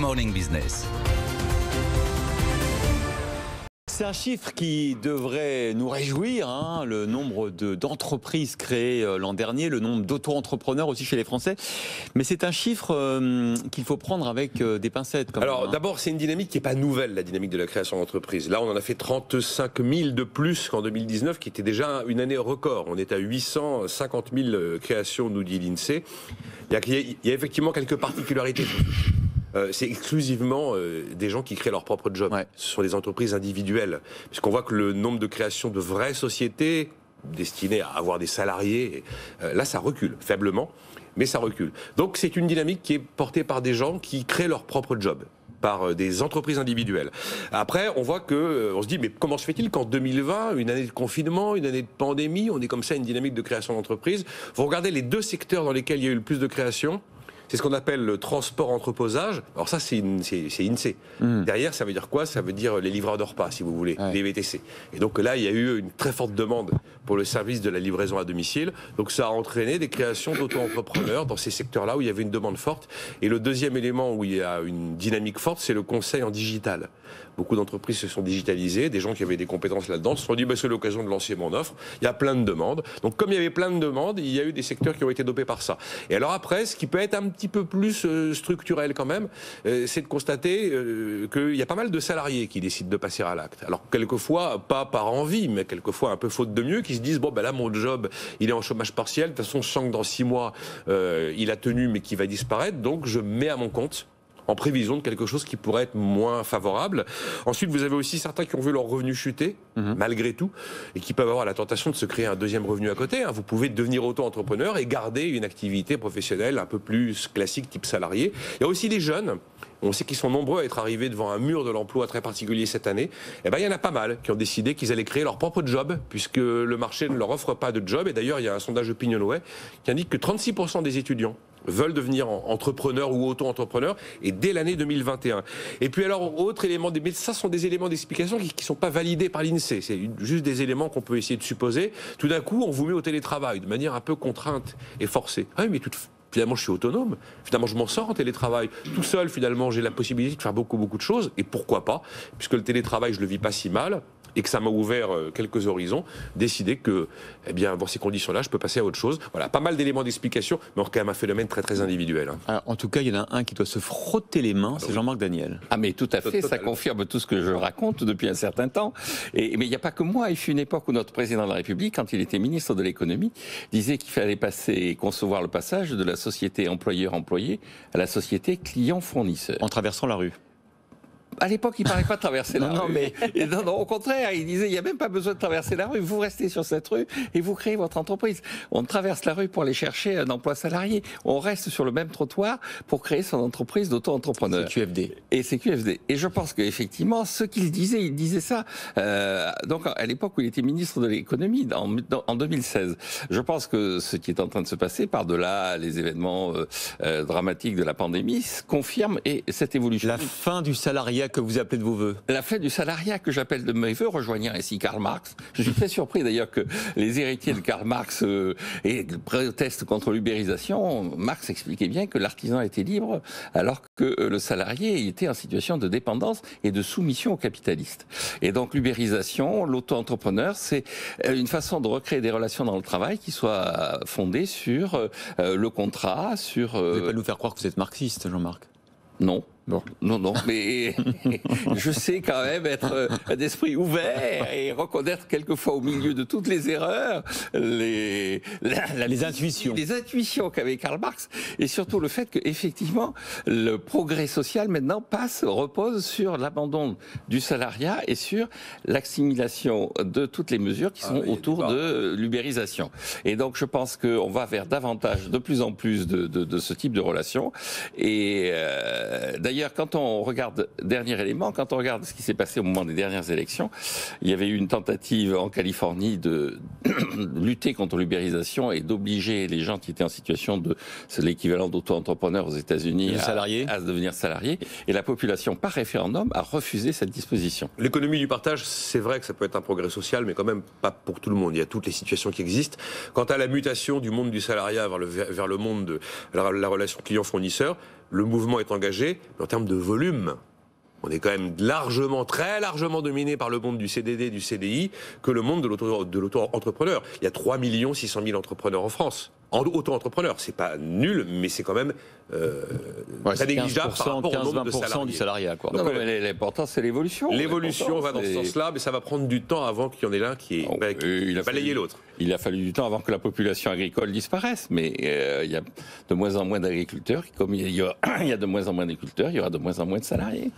Morning Business. C'est un chiffre qui devrait nous réjouir, hein, le nombre d'entreprises créées l'an dernier, le nombre d'auto-entrepreneurs aussi chez les Français. Mais c'est un chiffre qu'il faut prendre avec des pincettes. Alors d'abord, c'est une dynamique qui n'est pas nouvelle, la dynamique de la création d'entreprises. Là, on en a fait 35 000 de plus qu'en 2019, qui était déjà une année record. On est à 850 000 créations, nous dit l'INSEE. Il y a effectivement quelques particularités. C'est exclusivement des gens qui créent leur propre job. Ouais. Ce sont des entreprises individuelles. Puisqu'on voit que le nombre de créations de vraies sociétés destinées à avoir des salariés, là ça recule, faiblement, mais ça recule. Donc c'est une dynamique qui est portée par des gens qui créent leur propre job, par des entreprises individuelles. Après, on voit on se dit, mais comment se fait-il qu'en 2020, une année de confinement, une année de pandémie, on est comme ça une dynamique de création d'entreprises? Vous regardez les deux secteurs dans lesquels il y a eu le plus de création. C'est ce qu'on appelle le transport-entreposage. Alors ça, c'est INSEE. Derrière, ça veut dire quoi? Ça veut dire les livreurs de repas, si vous voulez, les VTC. Et donc là, il y a eu une très forte demande pour le service de la livraison à domicile. Donc ça a entraîné des créations d'auto-entrepreneurs dans ces secteurs-là où il y avait une demande forte. Et le deuxième élément où il y a une dynamique forte, c'est le conseil en digital. Beaucoup d'entreprises se sont digitalisées, des gens qui avaient des compétences là-dedans se sont dit c'est l'occasion de lancer mon offre. Il y a plein de demandes. Donc comme il y avait plein de demandes, il y a eu des secteurs qui ont été dopés par ça. Et alors après, ce qui peut être un petit peu plus structurel quand même, c'est de constater qu'il y a pas mal de salariés qui décident de passer à l'acte. Alors quelquefois, pas par envie, mais quelquefois un peu faute de mieux, qui se disent là mon job, il est en chômage partiel, de toute façon je sens que dans 6 mois, il a tenu mais qui va disparaître, donc je me mets à mon compte en prévision de quelque chose qui pourrait être moins favorable. Ensuite, vous avez aussi certains qui ont vu leurs revenus chuter, malgré tout, et qui peuvent avoir la tentation de se créer un deuxième revenu à côté. Vous pouvez devenir auto-entrepreneur et garder une activité professionnelle un peu plus classique, type salarié. Il y a aussi les jeunes. On sait qu'ils sont nombreux à être arrivés devant un mur de l'emploi très particulier cette année. Il y en a pas mal qui ont décidé qu'ils allaient créer leur propre job, puisque le marché ne leur offre pas de job. Et d'ailleurs, il y a un sondage Opinionway qui indique que 36% des étudiants veulent devenir entrepreneurs ou auto-entrepreneurs, et dès l'année 2021. Et puis alors, autre élément, mais ça sont des éléments d'explication qui ne sont pas validés par l'INSEE, c'est juste des éléments qu'on peut essayer de supposer. Tout d'un coup, on vous met au télétravail, de manière un peu contrainte et forcée. Ah oui, mais finalement, je suis autonome. Finalement, je m'en sors en télétravail. Tout seul, finalement, j'ai la possibilité de faire beaucoup de choses. Et pourquoi pas, puisque le télétravail, je le vis pas si mal, et que ça m'a ouvert quelques horizons, décider que, dans ces conditions-là, je peux passer à autre chose. Voilà, pas mal d'éléments d'explication, mais quand même un phénomène très très individuel. Alors, en tout cas, il y en a un qui doit se frotter les mains, c'est Jean-Marc Daniel. Ah mais tout à fait, ça confirme tout ce que je raconte depuis un certain temps. Mais il n'y a pas que moi, il fut une époque où notre président de la République, quand il était ministre de l'économie, disait qu'il fallait concevoir le passage de la société employeur-employé à la société client-fournisseur. En traversant la rue. À l'époque, il ne parlait pas de traverser la rue. Non, au contraire, il disait, il n'y a même pas besoin de traverser la rue, vous restez sur cette rue et vous créez votre entreprise. On traverse la rue pour aller chercher un emploi salarié. On reste sur le même trottoir pour créer son entreprise d'auto-entrepreneur. C'est QFD. Et c'est QFD. Et je pense qu'effectivement, ce qu'il disait ça, donc à l'époque où il était ministre de l'économie, en 2016. Je pense que ce qui est en train de se passer, par-delà les événements dramatiques de la pandémie, confirme cette évolution. La fin du salariat que vous appelez de vos voeux. La fin du salariat que j'appelle de mes voeux, rejoignant ainsi Karl Marx. Je suis très surpris d'ailleurs que les héritiers de Karl Marx protestent contre l'ubérisation. Marx expliquait bien que l'artisan était libre alors que le salarié était en situation de dépendance et de soumission aux capitalistes. Et donc l'ubérisation, l'auto-entrepreneur, c'est une façon de recréer des relations dans le travail qui soient fondées sur le contrat, sur... Vous n'allez pas nous faire croire que vous êtes marxiste, Jean-Marc? Non. Non, mais je sais quand même être d'esprit ouvert et reconnaître quelquefois au milieu de toutes les erreurs les intuitions qu'avait Karl Marx, et surtout le fait qu'effectivement le progrès social maintenant repose sur l'abandon du salariat et sur l'assimilation de toutes les mesures qui sont autour de l'ubérisation. Et donc je pense qu'on va vers de plus en plus de ce type de relations. Et d'ailleurs, quand on regarde, dernier élément, quand on regarde ce qui s'est passé au moment des dernières élections, il y avait eu une tentative en Californie de lutter contre l'ubérisation et d'obliger les gens qui étaient en situation de, c'est l'équivalent d'auto-entrepreneurs aux États-Unis, à devenir salariés. Et la population, par référendum, a refusé cette disposition. L'économie du partage, c'est vrai que ça peut être un progrès social, mais quand même pas pour tout le monde. Il y a toutes les situations qui existent. Quant à la mutation du monde du salariat vers le monde de la relation client-fournisseur, le mouvement est engagé, mais en termes de volume, on est quand même très largement dominé par le monde du CDD, du CDI, que le monde de l'auto-entrepreneur. Il y a 3 600 000 entrepreneurs en France. Auto-entrepreneurs, c'est pas nul, mais c'est quand même très négligeable par rapport au nombre de 15-20% du salariat. Quoi. Donc, l'important, c'est l'évolution. L'évolution va dans ce sens-là, mais ça va prendre du temps avant qu'il y en ait l'un qui ait balayé l'autre. Il a fallu du temps avant que la population agricole disparaisse, mais il y a de moins en moins d'agriculteurs. Comme il y a de moins en moins d'agriculteurs, il y aura de moins en moins de salariés.